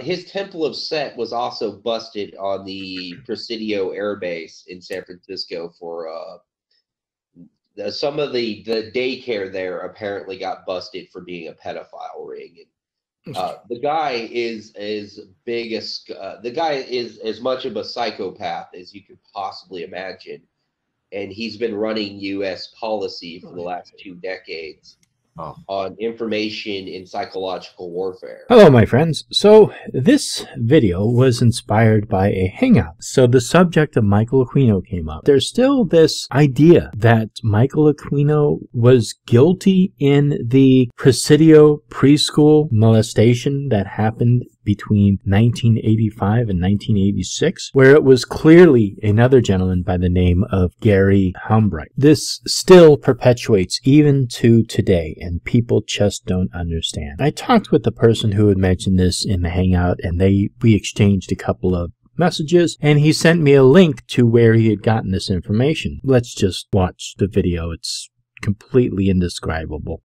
His Temple of Set was also busted on the Presidio Air Base in San Francisco for some of the daycare there apparently got busted for being a pedophile ring. And, the guy is as much of a psychopath as you could possibly imagine, and he's been running U.S. policy for the last 2 decades. On information in psychological warfare. Hello, my friends. So this video was inspired by a hangout. So the subject of Michael Aquino came up. There's still this idea that Michael Aquino was guilty in the Presidio preschool molestation that happened between 1985 and 1986, where it was clearly another gentleman by the name of Gary Humbright. This still perpetuates even to today, and people just don't understand. I talked with the person who had mentioned this in the Hangout, and we exchanged a couple of messages, and he sent me a link to where he had gotten this information. Let's just watch the video. It's completely indescribable.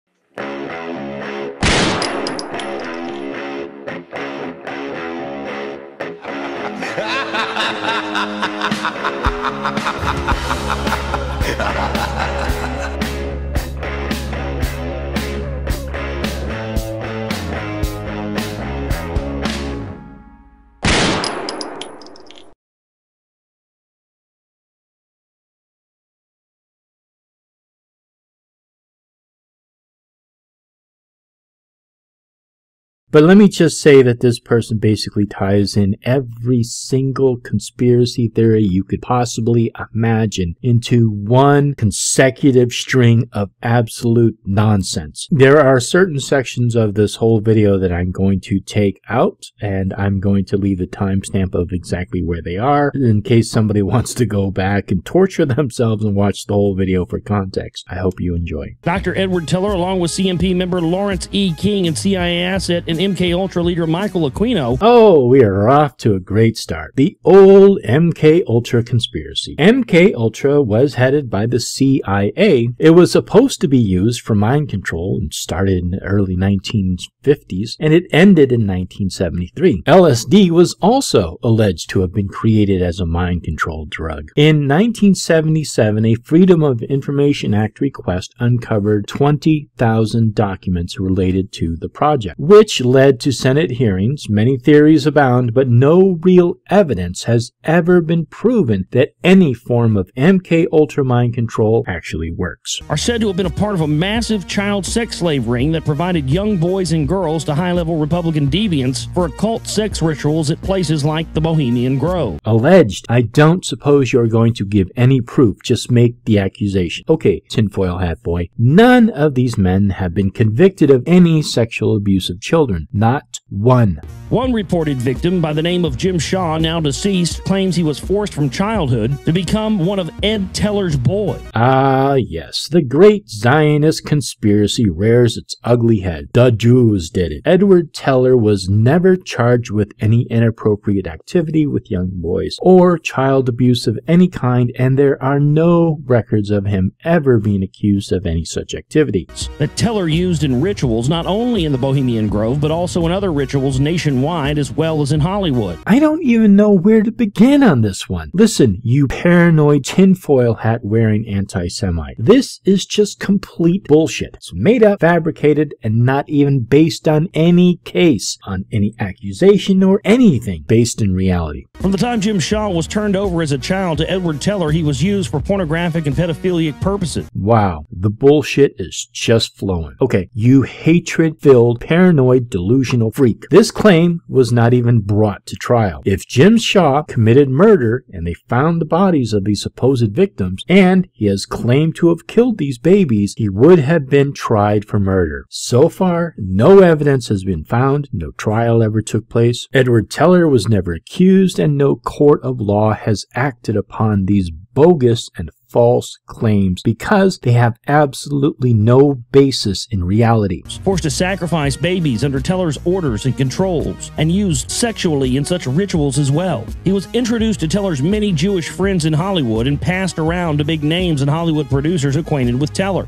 But let me just say that this person basically ties in every single conspiracy theory you could possibly imagine into one consecutive string of absolute nonsense. There are certain sections of this whole video that I'm going to take out, and I'm going to leave the timestamp of exactly where they are in case somebody wants to go back and torture themselves and watch the whole video for context. I hope you enjoy. Dr. Edward Teller, along with CMP member Lawrence E. King and CIA asset and MKUltra leader Michael Aquino. Oh, we are off to a great start. The old MKUltra conspiracy. MKUltra was headed by the CIA. It was supposed to be used for mind control and started in the early 1950s, and it ended in 1973. LSD was also alleged to have been created as a mind control drug. In 1977, a Freedom of Information Act request uncovered 20,000 documents related to the project, which led to Senate hearings. Many theories abound, but no real evidence has ever been proven that any form of MKUltra mind control actually works. Are said to have been a part of a massive child sex slave ring that provided young boys and girls to high-level Republican deviants for occult sex rituals at places like the Bohemian Grove. Alleged. I don't suppose you're going to give any proof, just make the accusation. Okay, tinfoil hat boy. None of these men have been convicted of any sexual abuse of children. Not one. One reported victim by the name of Jim Shaw, now deceased, claims he was forced from childhood to become one of Ed Teller's boys. Ah, yes. The great Zionist conspiracy rears its ugly head. The Jews did it. Edward Teller was never charged with any inappropriate activity with young boys or child abuse of any kind, and there are no records of him ever being accused of any such activities. That Teller used in rituals not only in the Bohemian Grove, but also in other rituals nationwide as well as in Hollywood. I don't even know where to begin on this one. Listen, you paranoid tinfoil hat wearing anti-Semite. This is just complete bullshit. It's made up, fabricated, and not even based on any case, on any accusation or anything based in reality. From the time Jim Shaw was turned over as a child to Edward Teller, he was used for pornographic and pedophilic purposes. Wow, the bullshit is just flowing. Okay, you hatred-filled, paranoid, delusional freak. This claim was not even brought to trial. If Jim Shaw committed murder and they found the bodies of these supposed victims, and he has claimed to have killed these babies, he would have been tried for murder. So far, no evidence has been found, no trial ever took place. Edward Teller was never accused, and no court of law has acted upon these bogus and false claims because they have absolutely no basis in reality. Forced to sacrifice babies under Teller's orders and controls, and used sexually in such rituals as well. He was introduced to Teller's many Jewish friends in Hollywood and passed around to big names and Hollywood producers acquainted with Teller.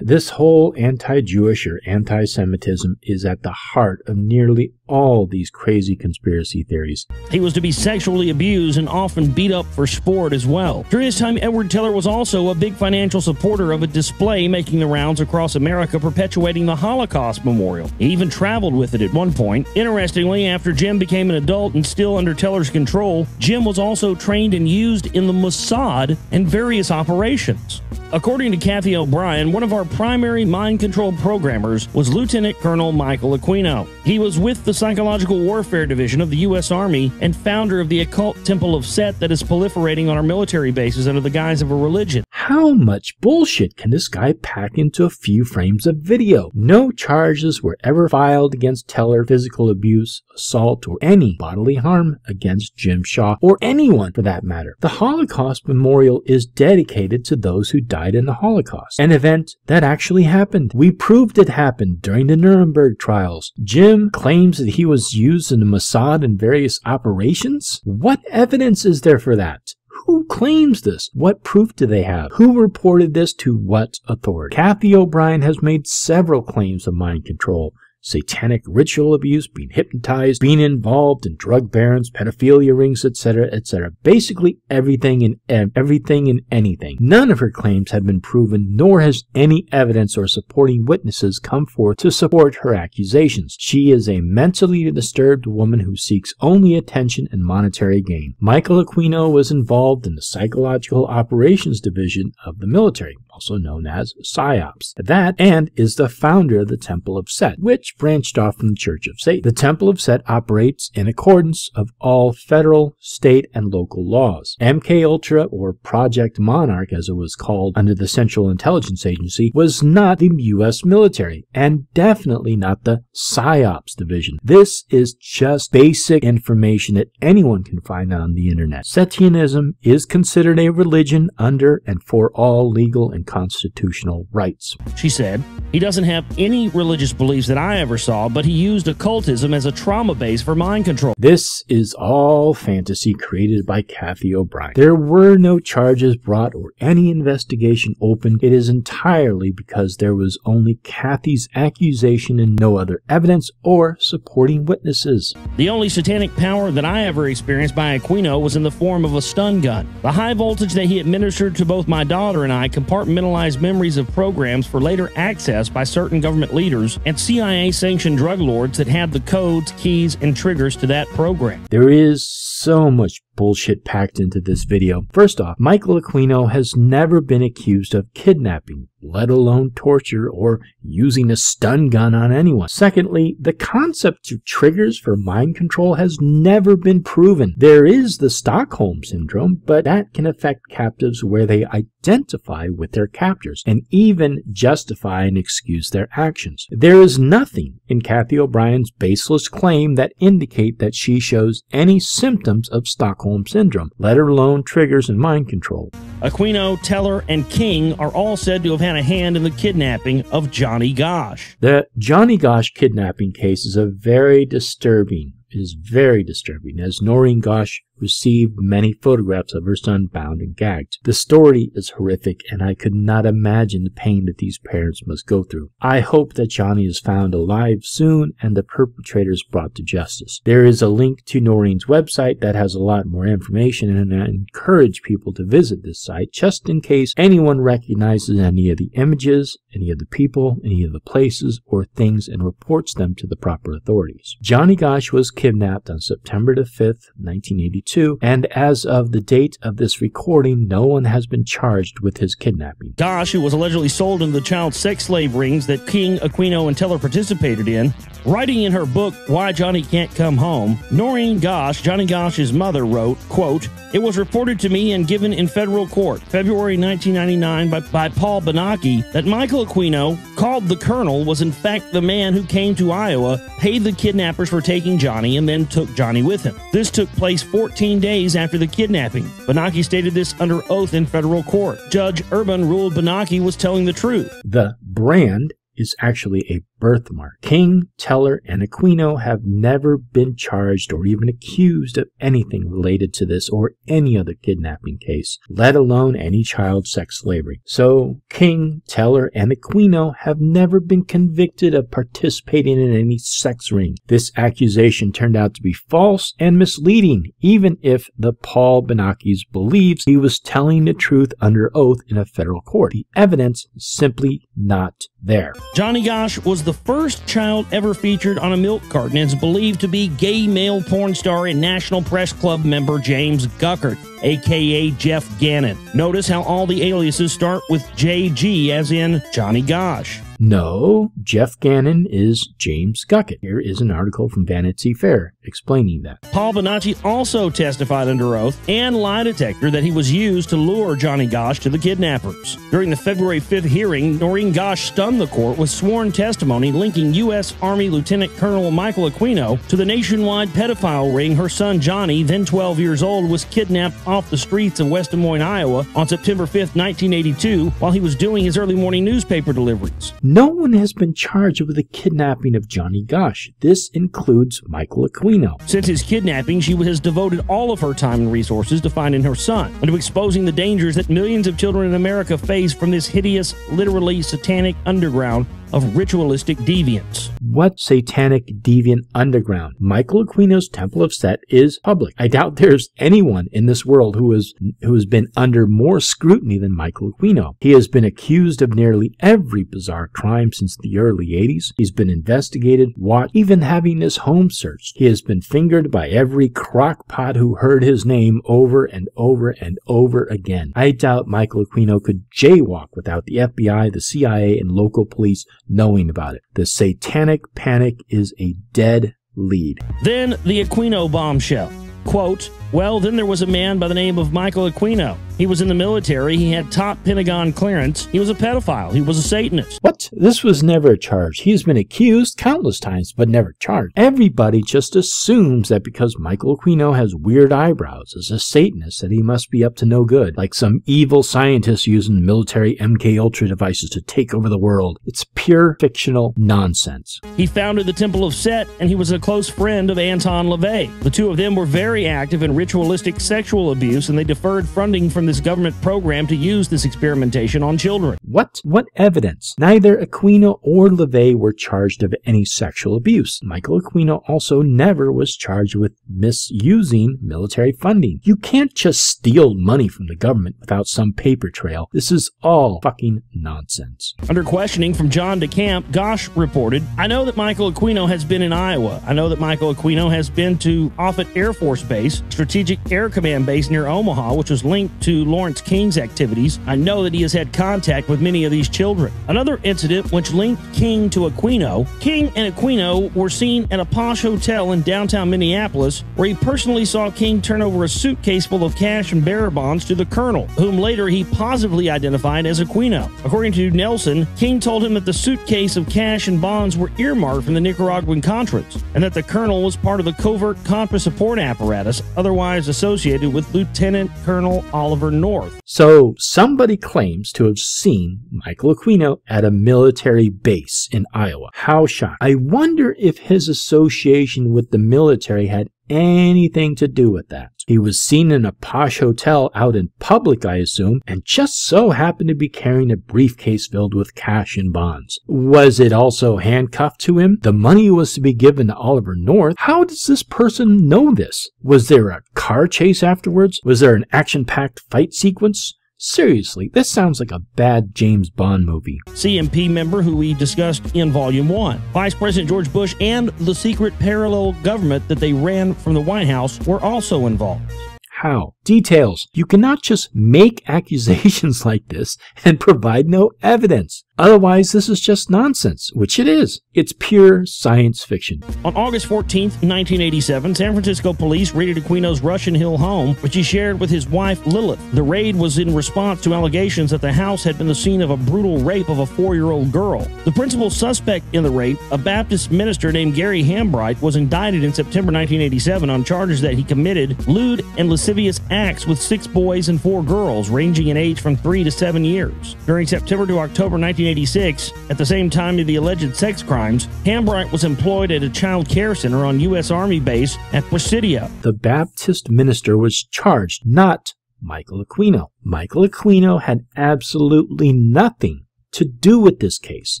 This whole anti-Jewish or anti-Semitism is at the heart of nearly all these crazy conspiracy theories. He was to be sexually abused and often beat up for sport as well. During this time, Edward Teller was also a big financial supporter of a display making the rounds across America perpetuating the Holocaust Memorial. He even traveled with it at one point. Interestingly, after Jim became an adult and still under Teller's control, Jim was also trained and used in the Mossad and various operations. According to Kathy O'Brien, one of our primary mind control programmers was Lieutenant Colonel Michael Aquino. He was with the Psychological Warfare Division of the U.S. Army and founder of the occult Temple of Set that is proliferating on our military bases under the guise of a religion. How much bullshit can this guy pack into a few frames of video? No charges were ever filed against Teller, physical abuse, assault, or any bodily harm against Jim Shaw, or anyone for that matter. The Holocaust Memorial is dedicated to those who died in the Holocaust, an event that actually happened. We proved it happened during the Nuremberg trials. Jim claims that he was used in the Mossad and various operations? What evidence is there for that? Who claims this? What proof do they have? Who reported this to what authority? Kathy O'Brien has made several claims of mind control. Satanic ritual abuse, being hypnotized, being involved in drug barons, pedophilia rings, etc., etc. Basically everything and anything. None of her claims have been proven, nor has any evidence or supporting witnesses come forth to support her accusations. She is a mentally disturbed woman who seeks only attention and monetary gain. Michael Aquino was involved in the Psychological Operations Division of the military, also known as PSYOPs. That, and is the founder of the Temple of Set, which branched off from the Church of Satan. The Temple of Set operates in accordance of all federal, state, and local laws. MKULTRA, or Project Monarch as it was called under the Central Intelligence Agency, was not the U.S. military, and definitely not the PSYOPs division. This is just basic information that anyone can find on the internet. Satanism is considered a religion under and for all legal and constitutional rights. She said, he doesn't have any religious beliefs that I ever saw, but he used occultism as a trauma base for mind control. This is all fantasy created by Kathy O'Brien. There were no charges brought or any investigation opened. It is entirely because there was only Kathy's accusation and no other evidence or supporting witnesses. The only satanic power that I ever experienced by Aquino was in the form of a stun gun. The high voltage that he administered to both my daughter and I compartmentalized memories of programs for later access by certain government leaders and CIA-sanctioned drug lords that had the codes, keys, and triggers to that program. There is so much bullshit packed into this video. First off, Michael Aquino has never been accused of kidnapping, let alone torture or using a stun gun on anyone. Secondly, the concept of triggers for mind control has never been proven. There is the Stockholm Syndrome, but that can affect captives where they identify with their captors and even justify and excuse their actions. There is nothing in Kathy O'Brien's baseless claim that indicate that she shows any symptoms of Stockholm Syndrome, let alone triggers and mind control. Aquino, Teller, and King are all said to have had a hand in the kidnapping of Johnny Gosch. The Johnny Gosch kidnapping case is very disturbing, as Noreen Gosch received many photographs of her son bound and gagged. The story is horrific, and I could not imagine the pain that these parents must go through. I hope that Johnny is found alive soon and the perpetrators brought to justice. There is a link to Noreen's website that has a lot more information, and I encourage people to visit this site just in case anyone recognizes any of the images, any of the people, any of the places or things, and reports them to the proper authorities. Johnny Gosch was kidnapped on September the 5th, 1982. And as of the date of this recording, no one has been charged with his kidnapping. Gosch, who was allegedly sold into the child sex slave rings that King, Aquino, and Teller participated in, writing in her book, Why Johnny Can't Come Home, Noreen Gosch, Johnny Gosch's mother, wrote, quote, "It was reported to me and given in federal court, February 1999, by Paul Benaki, that Michael Aquino, called the Colonel, was in fact the man who came to Iowa, paid the kidnappers for taking Johnny, and then took Johnny with him. This took place 14 days after the kidnapping. Benaki stated this under oath in federal court. Judge Urban ruled Benaki was telling the truth." The brand is actually a birthmark. King, Teller, and Aquino have never been charged or even accused of anything related to this or any other kidnapping case, let alone any child sex slavery. So, King, Teller, and Aquino have never been convicted of participating in any sex ring. This accusation turned out to be false and misleading, even if the Paul Benakis believes he was telling the truth under oath in a federal court. The evidence is simply not there. Johnny Gosch was the first child ever featured on a milk carton and is believed to be gay male porn star and National Press Club member James Guckert, aka Jeff Gannon. Notice how all the aliases start with JG, as in Johnny Gosch. No, Jeff Gannon is James Guckert. Here is an article from Vanity Fair explaining that. Paul Benacci also testified under oath and lie detector that he was used to lure Johnny Gosch to the kidnappers. During the February 5th hearing, Noreen Gosch stunned the court with sworn testimony linking U.S. Army Lieutenant Colonel Michael Aquino to the nationwide pedophile ring her son Johnny, then 12 years old, was kidnapped off the streets of West Des Moines, Iowa on September 5th, 1982, while he was doing his early morning newspaper deliveries. No one has been charged with the kidnapping of Johnny Gosch. This includes Michael Aquino. Since his kidnapping, she has devoted all of her time and resources to finding her son and to exposing the dangers that millions of children in America face from this hideous, literally satanic underground of ritualistic deviance. What satanic deviant underground? Michael Aquino's Temple of Set is public. I doubt there's anyone in this world who has been under more scrutiny than Michael Aquino. He has been accused of nearly every bizarre crime since the early 80s. He's been investigated, watched, even having his home searched. He has been fingered by every crockpot who heard his name over and over and over again. I doubt Michael Aquino could jaywalk without the FBI, the CIA, and local police knowing about it. The satanic panic is a dead lead. Then the Aquino bombshell. Quote, well, then there was a man by the name of Michael Aquino. He was in the military. He had top Pentagon clearance. He was a pedophile. He was a Satanist. What? This was never charged. He has been accused countless times, but never charged. Everybody just assumes that because Michael Aquino has weird eyebrows as a Satanist that he must be up to no good, like some evil scientist using military MKUltra devices to take over the world. It's pure fictional nonsense. He founded the Temple of Set, and he was a close friend of Anton LaVey. The two of them were very active in ritualistic sexual abuse, and they deferred funding from this government program to use this experimentation on children. What? What evidence? Neither Aquino or LaVey were charged of any sexual abuse. Michael Aquino also never was charged with misusing military funding. You can't just steal money from the government without some paper trail. This is all fucking nonsense. Under questioning from John DeCamp, Gosch reported, I know that Michael Aquino has been in Iowa. I know that Michael Aquino has been to Offutt Air Force Base, Strategic Air Command Base near Omaha, which was linked to Lawrence King's activities. I know that he has had contact with many of these children. Another incident which linked King to Aquino, King and Aquino were seen at a posh hotel in downtown Minneapolis, where he personally saw King turn over a suitcase full of cash and bearer bonds to the colonel, whom later he positively identified as Aquino. According to Nelson, King told him that the suitcase of cash and bonds were earmarked from the Nicaraguan Contras, and that the colonel was part of the covert Contra support apparatus, otherwise associated with Lieutenant Colonel Oliver North. So somebody claims to have seen Michael Aquino at a military base in Iowa. How shocking. I wonder if his association with the military had anything to do with that. He was seen in a posh hotel out in public, I assume, and just so happened to be carrying a briefcase filled with cash and bonds. Was it also handcuffed to him? The money was to be given to Oliver North. How does this person know this? Was there a car chase afterwards? Was there an action-packed fight sequence? Seriously, this sounds like a bad James Bond movie. CMP member who we discussed in Volume 1. Vice President George Bush and the secret parallel government that they ran from the White House were also involved. How? Details. You cannot just make accusations like this and provide no evidence. Otherwise, this is just nonsense, which it is. It's pure science fiction. On August 14th, 1987, San Francisco police raided Aquino's Russian Hill home, which he shared with his wife, Lilith. The raid was in response to allegations that the house had been the scene of a brutal rape of a 4-year-old girl. The principal suspect in the rape, a Baptist minister named Gary Hambright, was indicted in September 1987 on charges that he committed lewd and lascivious acts with 6 boys and 4 girls, ranging in age from 3 to 7 years. During September to October 1986, at the same time of the alleged sex crimes, Hambright was employed at a child care center on U.S. Army base at Presidio. The Baptist minister was charged, not Michael Aquino. Michael Aquino had absolutely nothing to do with this case.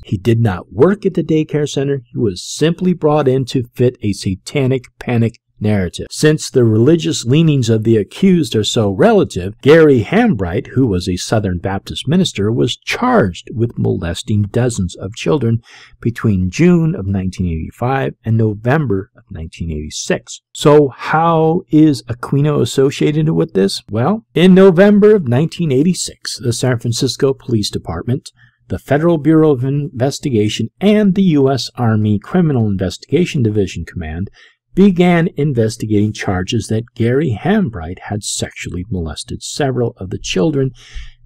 He did not work at the daycare center. He was simply brought in to fit a satanic panic narrative. Since the religious leanings of the accused are so relative, Gary Hambright, who was a Southern Baptist minister, was charged with molesting dozens of children between June of 1985 and November of 1986. So how is Aquino associated with this? Well, in November of 1986, the San Francisco Police Department, the Federal Bureau of Investigation, and the U.S. Army Criminal Investigation Division Command began investigating charges that Gary Hambright had sexually molested several of the children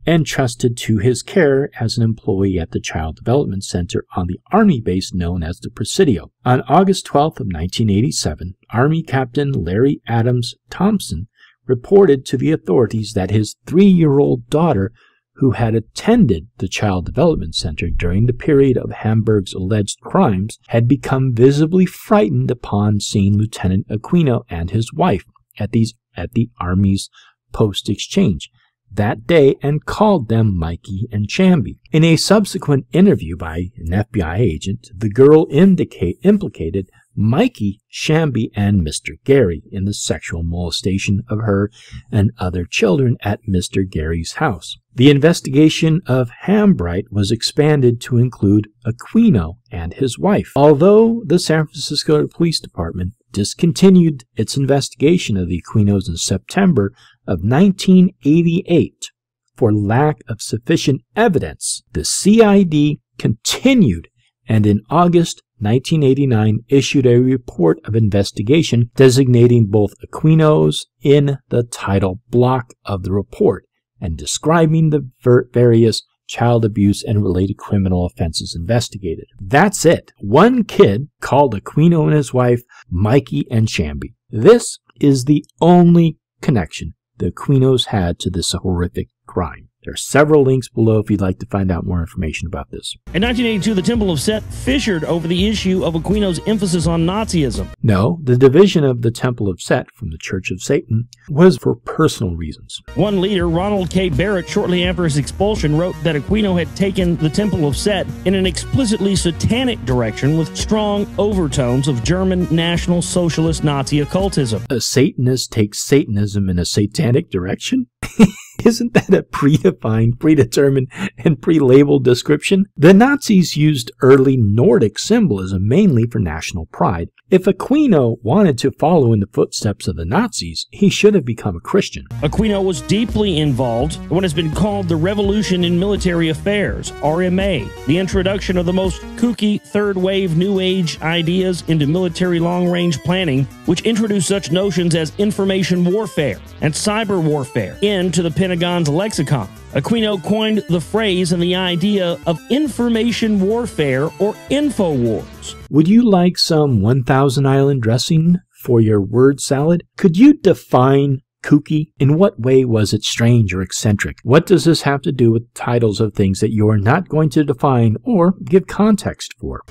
entrusted to his care as an employee at the Child Development Center on the Army base known as the Presidio. On August 12th of 1987, Army Captain Larry Adams Thompson reported to the authorities that his 3-year-old daughter, who had attended the Child Development Center during the period of Hamburg's alleged crimes, had become visibly frightened upon seeing Lieutenant Aquino and his wife at the Army's post exchange that day and called them Mikey and Chamby. In a subsequent interview by an FBI agent, the girl implicated Mikey, Chamby, and Mr. Gary in the sexual molestation of her and other children at Mr. Gary's house. The investigation of Hambright was expanded to include Aquino and his wife. Although the San Francisco Police Department discontinued its investigation of the Aquinos in September of 1988 for lack of sufficient evidence, the CID continued and in August 1989 issued a report of investigation designating both Aquinos in the title block of the report and describing the various child abuse and related criminal offenses investigated. That's it. One kid called Aquino and his wife Mikey and Chamby. This is the only connection the Aquinos had to this horrific crime. There are several links below if you'd like to find out more information about this. In 1982, the Temple of Set fissured over the issue of Aquino's emphasis on Nazism. No, the division of the Temple of Set from the Church of Satan was for personal reasons. One leader, Ronald K. Barrett, shortly after his expulsion, wrote that Aquino had taken the Temple of Set in an explicitly satanic direction with strong overtones of German National Socialist Nazi occultism. A Satanist takes Satanism in a satanic direction? Isn't that a predefined, predetermined, and pre-labeled description? The Nazis used early Nordic symbolism mainly for national pride. If Aquino wanted to follow in the footsteps of the Nazis, he should have become a Christian. Aquino was deeply involved in what has been called the Revolution in Military Affairs, RMA, the introduction of the most kooky third-wave New Age ideas into military long-range planning, which introduced such notions as information warfare and cyber warfare into the Pentagon's lexicon. Aquino coined the phrase and the idea of information warfare or InfoWars. Would you like some 1000 Island dressing for your word salad? Could you define kooky? In what way was it strange or eccentric? What does this have to do with titles of things that you are not going to define or give context for?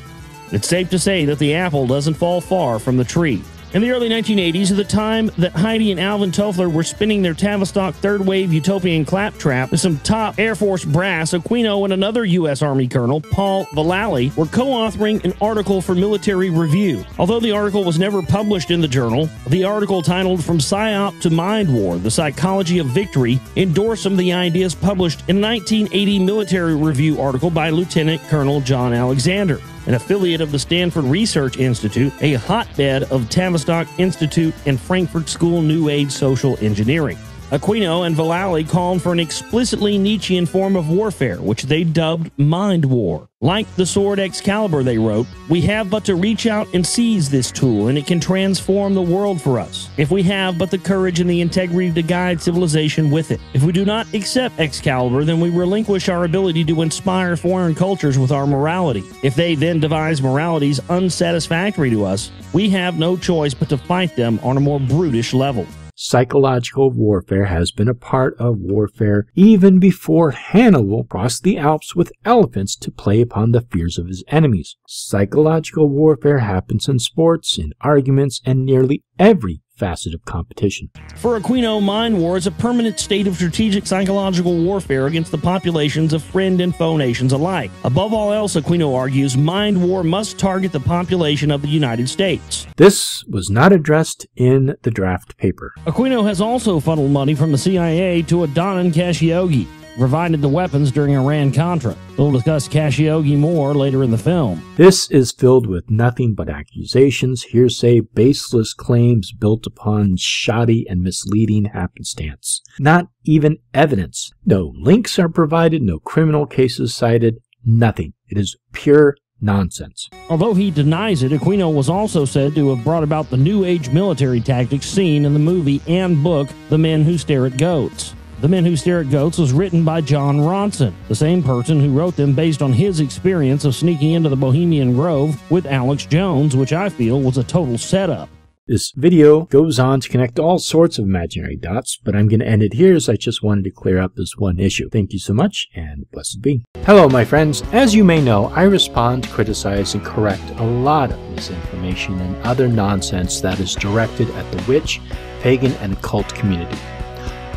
It's safe to say that the apple doesn't fall far from the tree. In the early 1980s, at the time that Heidi and Alvin Toffler were spinning their Tavistock third-wave utopian claptrap with some top Air Force brass, Aquino and another U.S. Army colonel, Paul Vallely, were co-authoring an article for Military Review. Although the article was never published in the journal, the article titled From PSYOP to Mind War, The Psychology of Victory, endorsed some of the ideas published in a 1980 Military Review article by Lieutenant Colonel John Alexander, an affiliate of the Stanford Research Institute, a hotbed of Tavistock Institute and Frankfurt School New Age Social Engineering. Aquino and Vallely called for an explicitly Nietzschean form of warfare, which they dubbed mind war. Like the sword Excalibur, they wrote, "We have but to reach out and seize this tool, and it can transform the world for us, if we have but the courage and the integrity to guide civilization with it. If we do not accept Excalibur, then we relinquish our ability to inspire foreign cultures with our morality. If they then devise moralities unsatisfactory to us, we have no choice but to fight them on a more brutish level." Psychological warfare has been a part of warfare even before Hannibal crossed the Alps with elephants to play upon the fears of his enemies. Psychological warfare happens in sports, in arguments, and nearly every facet of competition. For Aquino, mind war is a permanent state of strategic psychological warfare against the populations of friend and foe nations alike. Above all else, Aquino argues, mind war must target the population of the United States. This was not addressed in the draft paper. Aquino has also funneled money from the CIA to Adnan Khashoggi, provided the weapons during Iran-Contra. We'll discuss Khashoggi more later in the film. This is filled with nothing but accusations, hearsay, baseless claims built upon shoddy and misleading happenstance. Not even evidence. No links are provided, no criminal cases cited, nothing. It is pure nonsense. Although he denies it, Aquino was also said to have brought about the New Age military tactics seen in the movie and book The Men Who Stare at Goats. The Men Who Stare at Goats was written by John Ronson, the same person who wrote them based on his experience of sneaking into the Bohemian Grove with Alex Jones, which I feel was a total setup. This video goes on to connect all sorts of imaginary dots, but I'm going to end it here as I just wanted to clear up this one issue. Thank you so much, and blessed be. Hello, my friends. As you may know, I respond, criticize, and correct a lot of misinformation and other nonsense that is directed at the witch, pagan, and occult community.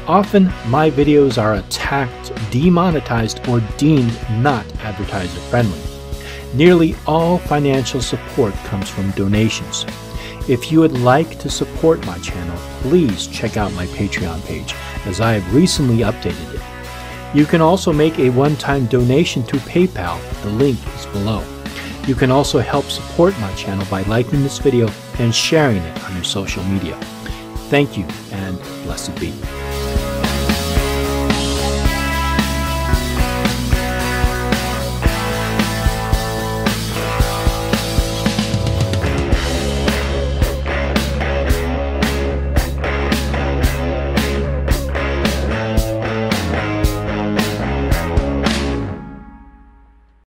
Often, my videos are attacked, demonetized, or deemed not advertiser-friendly. Nearly all financial support comes from donations. If you would like to support my channel, please check out my Patreon page, as I have recently updated it. You can also make a one-time donation to PayPal. The link is below. You can also help support my channel by liking this video and sharing it on your social media. Thank you, and blessed be.